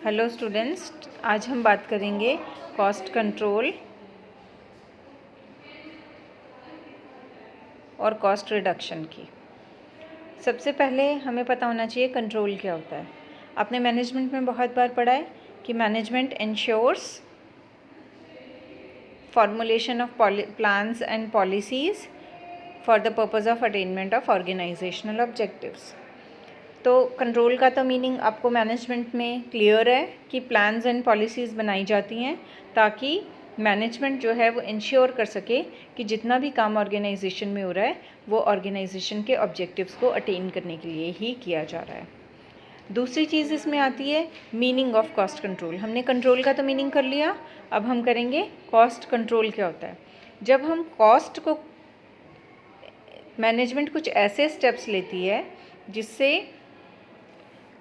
Hello students, आज हम बात करेंगे कॉस्ट कंट्रोल और कॉस्ट रिडक्शन की। सबसे पहले हमें पता होना चाहिए कंट्रोल क्या होता है। आपने मैनेजमेंट में बहुत बार पढ़ा है कि management ensures formulation of plans and policies for the purpose of attainment of organisational objectives. तो कंट्रोल का तो मीनिंग आपको मैनेजमेंट में क्लियर है कि प्लान्स एंड पॉलिसीज़ बनाई जाती हैं ताकि मैनेजमेंट जो है वो इंश्योर कर सके कि जितना भी काम ऑर्गेनाइजेशन में हो रहा है वो ऑर्गेनाइजेशन के ऑब्जेक्टिव्स को अटेन करने के लिए ही किया जा रहा है। दूसरी चीज़ इसमें आती है मीनिंग ऑफ कॉस्ट कंट्रोल। हमने कंट्रोल का तो मीनिंग कर लिया, अब हम करेंगे कॉस्ट कंट्रोल क्या होता है। जब हम कॉस्ट को मैनेजमेंट कुछ ऐसे स्टेप्स लेती है जिससे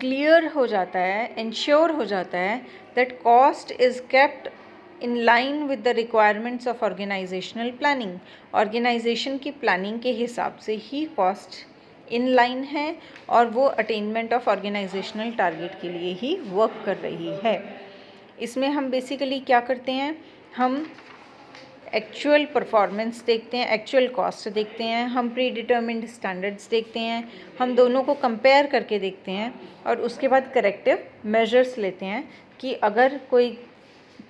क्लियर हो जाता है, इंश्योर हो जाता है that cost is kept in line with the requirements of organisational planning. Organisation की प्लानिंग के हिसाब से ही कॉस्ट इन लाइन है और वो अटेनमेंट ऑफ ऑर्गेनाइजेशनल टारगेट के लिए ही वर्क कर रही है। इसमें हम बेसिकली क्या करते हैं, हम एक्चुअल परफॉर्मेंस देखते हैं, एक्चुअल कॉस्ट देखते हैं, हम प्री डिटर्मिन्ड स्टैंडर्ड्स देखते हैं, हम दोनों को कंपेयर करके देखते हैं और उसके बाद करेक्टिव मेजर्स लेते हैं कि अगर कोई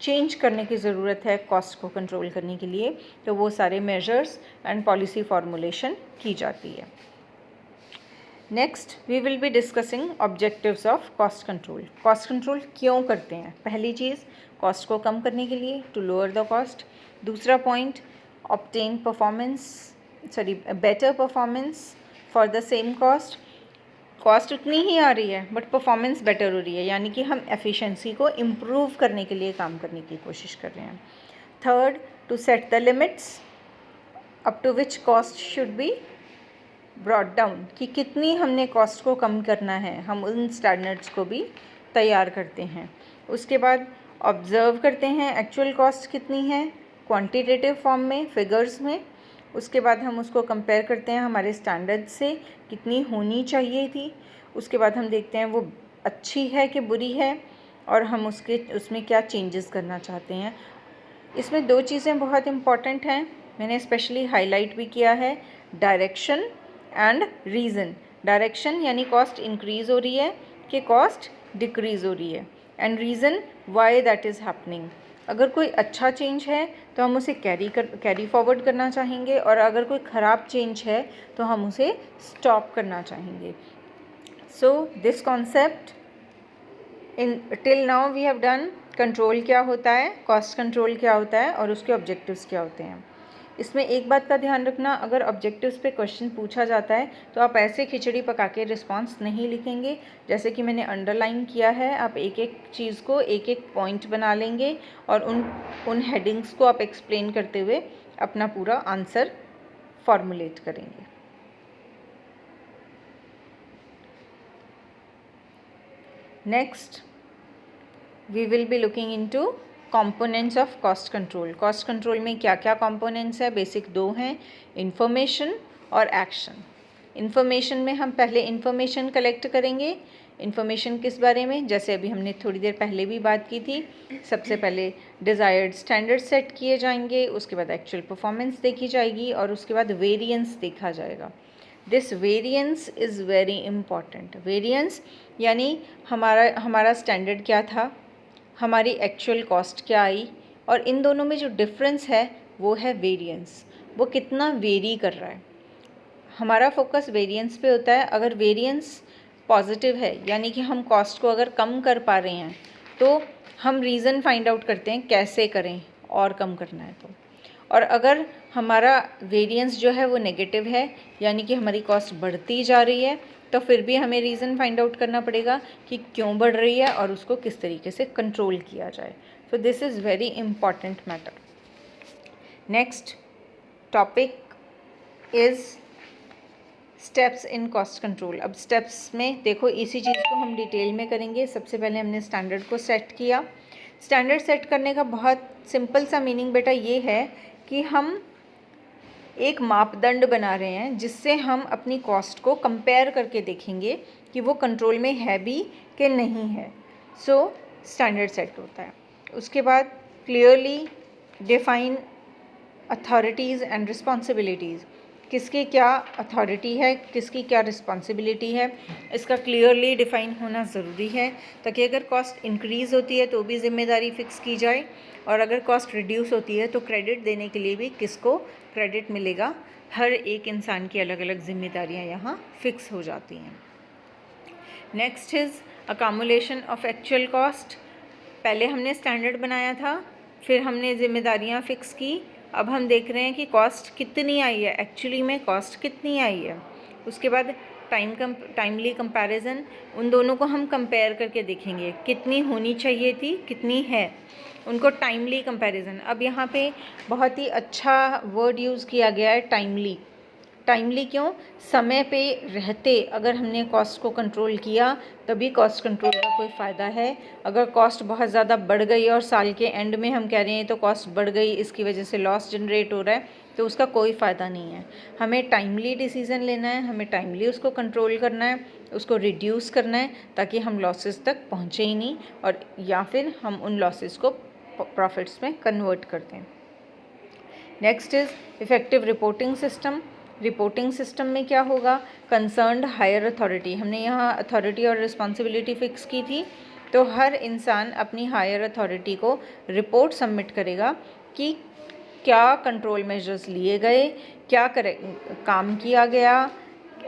चेंज करने की ज़रूरत है कॉस्ट को कंट्रोल करने के लिए तो वो सारे मेजर्स एंड पॉलिसी फॉर्मुलेशन की जाती है। Next we will be discussing objectives of cost control. Cost control क्यों करते हैं? पहली चीज़ कॉस्ट को कम करने के लिए, टू लोअर द कॉस्ट। दूसरा point, obtain better performance for the same cost. Cost उतनी ही आ रही है बट परफॉर्मेंस बेटर हो रही है, यानी कि हम एफिशिएंसी को इम्प्रूव करने के लिए काम करने की कोशिश कर रहे हैं। Third, to set the limits up to which cost should be brought down, कि कितनी हमने कॉस्ट को कम करना है, हम उन स्टैंडर्ड्स को भी तैयार करते हैं। उसके बाद ऑब्ज़र्व करते हैं एक्चुअल कॉस्ट कितनी है क्वांटिटेटिव फॉर्म में, फिगर्स में। उसके बाद हम उसको कंपेयर करते हैं हमारे स्टैंडर्ड से, कितनी होनी चाहिए थी। उसके बाद हम देखते हैं वो अच्छी है कि बुरी है और हम उसमें क्या चेंजेस करना चाहते हैं। इसमें दो चीज़ें बहुत इम्पॉर्टेंट हैं, मैंने स्पेशली हाईलाइट भी किया है, डायरेक्शन एंड रीज़न। डायरेक्शन यानी कॉस्ट इंक्रीज़ हो रही है कि कॉस्ट डिक्रीज़ हो रही है, and reason why that is happening. अगर कोई अच्छा चेंज है तो हम उसे कैरी फॉरवर्ड करना चाहेंगे और अगर कोई ख़राब चेंज है तो हम उसे स्टॉप करना चाहेंगे। So this concept in till now we have done control क्या होता है, कॉस्ट कंट्रोल क्या होता है और उसके ऑब्जेक्टिव्स क्या होते हैं। इसमें एक बात का ध्यान रखना, अगर ऑब्जेक्टिव्स पे क्वेश्चन पूछा जाता है तो आप ऐसे खिचड़ी पका के रिस्पॉन्स नहीं लिखेंगे। जैसे कि मैंने अंडरलाइन किया है, आप एक एक चीज़ को एक एक पॉइंट बना लेंगे और उन हेडिंग्स को आप एक्सप्लेन करते हुए अपना पूरा आंसर फॉर्मुलेट करेंगे। Next we will be looking into components of cost control. Cost control में क्या क्या कंपोनेंट्स है? बेसिक दो हैं, इंफॉर्मेशन और एक्शन। इंफॉर्मेशन में हम पहले इंफॉर्मेशन कलेक्ट करेंगे। इंफॉर्मेशन किस बारे में? जैसे अभी हमने थोड़ी देर पहले भी बात की थी, सबसे पहले डिज़ायर्ड स्टैंडर्ड सेट किए जाएंगे, उसके बाद एक्चुअल परफॉर्मेंस देखी जाएगी और उसके बाद वेरिएंस देखा जाएगा। This variance is very important. Variance यानी हमारा स्टैंडर्ड क्या था, हमारी एक्चुअल कॉस्ट क्या आई, और इन दोनों में जो डिफरेंस है वो है वेरिएंस। वो कितना वेरी कर रहा है, हमारा फोकस वेरिएंस पे होता है। अगर वेरिएंस पॉजिटिव है यानी कि हम कॉस्ट को अगर कम कर पा रहे हैं तो हम रीज़न फाइंड आउट करते हैं कैसे करें और कम करना है तो। और अगर हमारा वेरिएंस जो है वो नेगेटिव है यानी कि हमारी कॉस्ट बढ़ती जा रही है तो फिर भी हमें रीज़न फाइंड आउट करना पड़ेगा कि क्यों बढ़ रही है और उसको किस तरीके से कंट्रोल किया जाए। So this is very important matter. Next topic is steps in cost control. अब स्टेप्स में देखो इसी चीज़ को हम डिटेल में करेंगे। सबसे पहले हमने स्टैंडर्ड को सेट किया। स्टैंडर्ड सेट करने का बहुत सिंपल सा मीनिंग बेटा ये है कि हम एक मापदंड बना रहे हैं जिससे हम अपनी कॉस्ट को कंपेयर करके देखेंगे कि वो कंट्रोल में है भी कि नहीं है। सो स्टैंडर्ड सेट होता है। उसके बाद clearly define authorities and responsibilities, किसकी क्या अथॉरिटी है, किसकी क्या रिस्पॉन्सिबिलिटी है, इसका क्लियरली डिफाइन होना ज़रूरी है, ताकि अगर कॉस्ट इंक्रीज़ होती है तो भी ज़िम्मेदारी फ़िक्स की जाए, और अगर कॉस्ट रिड्यूस होती है तो क्रेडिट देने के लिए भी किसको क्रेडिट मिलेगा, हर एक इंसान की अलग अलग ज़िम्मेदारियाँ यहाँ फ़िक्स हो जाती हैं। Next is accumulation of actual cost. पहले हमने स्टैंडर्ड बनाया था, फिर हमने ज़िम्मेदारियाँ फ़िक्स की, अब हम देख रहे हैं कि कॉस्ट कितनी आई है, एक्चुअली में कॉस्ट कितनी आई है। उसके बाद टाइमली कंपैरिजन, उन दोनों को हम कंपेयर करके देखेंगे कितनी होनी चाहिए थी, कितनी है, उनको टाइमली कंपैरिजन। अब यहाँ पे बहुत ही अच्छा वर्ड यूज़ किया गया है, टाइमली। टाइमली क्यों? समय पे रहते अगर हमने कॉस्ट को कंट्रोल किया तभी कॉस्ट कंट्रोल का कोई फ़ायदा है। अगर कॉस्ट बहुत ज़्यादा बढ़ गई और साल के एंड में हम कह रहे हैं तो कॉस्ट बढ़ गई, इसकी वजह से लॉस जनरेट हो रहा है, तो उसका कोई फ़ायदा नहीं है। हमें टाइमली डिसीज़न लेना है, हमें टाइमली उसको कंट्रोल करना है, उसको रिड्यूस करना है, ताकि हम लॉसेस तक पहुँचे ही नहीं, और या फिर हम उन लॉसेस को प्रॉफिट्स में कन्वर्ट करते हैं। Next is effective reporting system. Reporting system में क्या होगा? कंसर्न्ड हायर अथॉरिटी, हमने यहाँ अथॉरिटी और रिस्पॉन्सिबिलिटी फ़िक्स की थी, तो हर इंसान अपनी हायर अथॉरिटी को रिपोर्ट सबमिट करेगा कि क्या कंट्रोल मेजर्स लिए गए, क्या काम किया गया,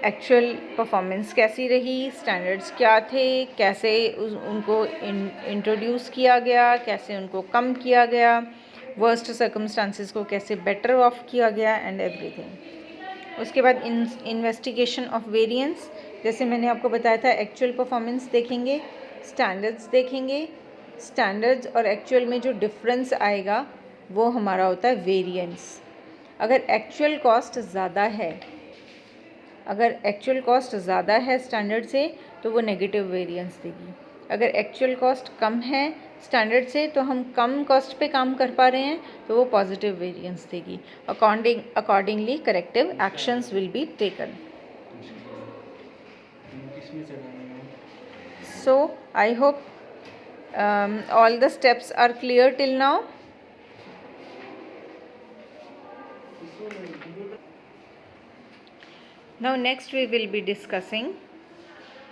एक्चुअल परफॉर्मेंस कैसी रही, स्टैंडर्ड्स क्या थे, कैसे उनको इंट्रोड्यूस किया गया, कैसे उनको कम किया गया, वर्स्ट सर्कमस्टांसिस को कैसे बेटर ऑफ किया गया, एंड एवरीथिंग। उसके बाद इन्वेस्टिगेशन ऑफ वेरिएंस, जैसे मैंने आपको बताया था, एक्चुअल परफॉर्मेंस देखेंगे, स्टैंडर्ड्स देखेंगे, स्टैंडर्ड्स और एक्चुअल में जो डिफरेंस आएगा वो हमारा होता है वेरिएंस। अगर एक्चुअल कॉस्ट ज़्यादा है स्टैंडर्ड से तो वो नेगेटिव वेरिएंस देगी। अगर एक्चुअल कॉस्ट कम है स्टैंडर्ड से तो हम कम कॉस्ट पे काम कर पा रहे हैं तो वो पॉजिटिव वेरिएंस देगी। Accordingly corrective actions will be taken. So I hope all the steps are clear till now. Now next we will be discussing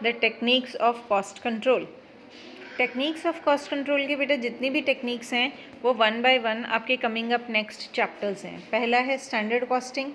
the techniques of cost control. Techniques of cost control के बेटा जितनी भी techniques हैं वो 1 by 1 आपके coming up next chapters हैं। पहला है स्टैंडर्ड कॉस्टिंग,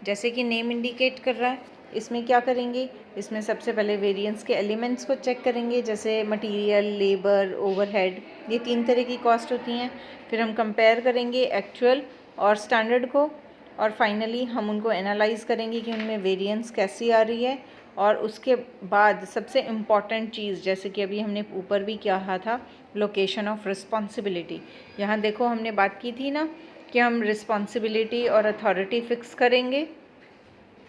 जैसे कि नेम इंडिकेट कर रहा है। इसमें क्या करेंगे? इसमें सबसे पहले वेरिएंस के एलिमेंट्स को चेक करेंगे, जैसे मटेरियल, लेबर, ओवरहेड, ये 3 तरह की कॉस्ट होती हैं। फिर हम कंपेयर करेंगे एक्चुअल और स्टैंडर्ड को, और फाइनली हम उनको एनालाइज करेंगे कि उनमें वेरिएंस कैसी आ रही है। और उसके बाद सबसे इम्पॉर्टेंट चीज़, जैसे कि अभी हमने ऊपर भी कहा था, लोकेशन ऑफ रिस्पॉन्सिबिलिटी। यहाँ देखो हमने बात की थी ना कि हम रिस्पॉन्सिबिलिटी और अथॉरिटी फ़िक्स करेंगे,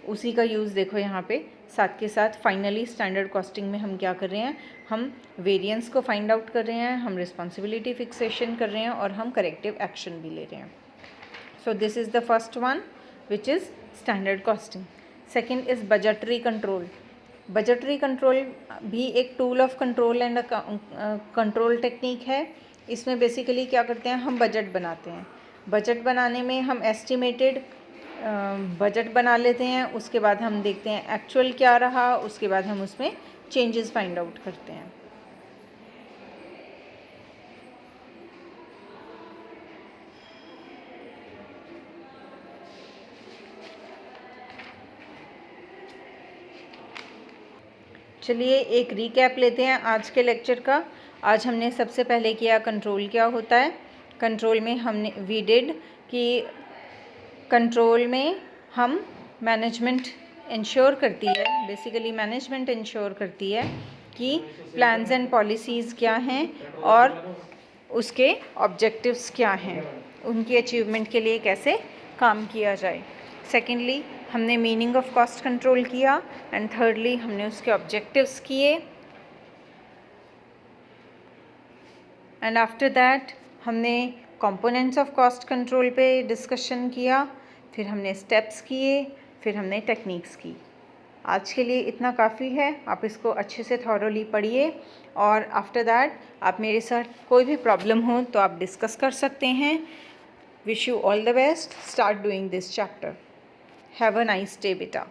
उसी का यूज़ देखो यहाँ पे साथ के साथ। फाइनली स्टैंडर्ड कॉस्टिंग में हम क्या कर रहे हैं? हम वेरिएंस को फाइंड आउट कर रहे हैं, हम रिस्पॉन्सिबिलिटी फिक्सेशन कर रहे हैं, और हम करेक्टिव एक्शन भी ले रहे हैं। So this is the first one which is standard costing. Second is budgetary control. Budgetary control भी एक tool of control and control technique है। इसमें बेसिकली क्या करते हैं? हम बजट बनाते हैं। बजट बनाने में हम एस्टिमेटेड बजट बना लेते हैं, उसके बाद हम देखते हैं एक्चुअल क्या रहा, उसके बाद हम उसमें चेंजेस फाइंड आउट करते हैं। चलिए एक रीकैप लेते हैं आज के लेक्चर का। आज हमने सबसे पहले किया कंट्रोल क्या होता है। कंट्रोल में हमने वी डिड कि कंट्रोल में हम मैनेजमेंट इंश्योर करती है, बेसिकली मैनेजमेंट इंश्योर करती है कि प्लान्स एंड पॉलिसीज़ क्या हैं और उसके ऑब्जेक्टिव्स क्या हैं, उनकी अचीवमेंट के लिए कैसे काम किया जाए। सेकेंडली हमने मीनिंग ऑफ कॉस्ट कंट्रोल किया, एंड थर्डली हमने उसके ऑब्जेक्टिव्स किए, एंड आफ्टर दैट हमने कंपोनेंट्स ऑफ कॉस्ट कंट्रोल पे डिस्कशन किया, फिर हमने स्टेप्स किए, फिर हमने टेक्निक्स की। आज के लिए इतना काफ़ी है। आप इसको अच्छे से थॉरोली पढ़िए और आफ्टर दैट आप मेरे साथ कोई भी प्रॉब्लम हो तो आप डिस्कस कर सकते हैं। Wish you all the best. Start doing this chapter. Have a nice day बेटा।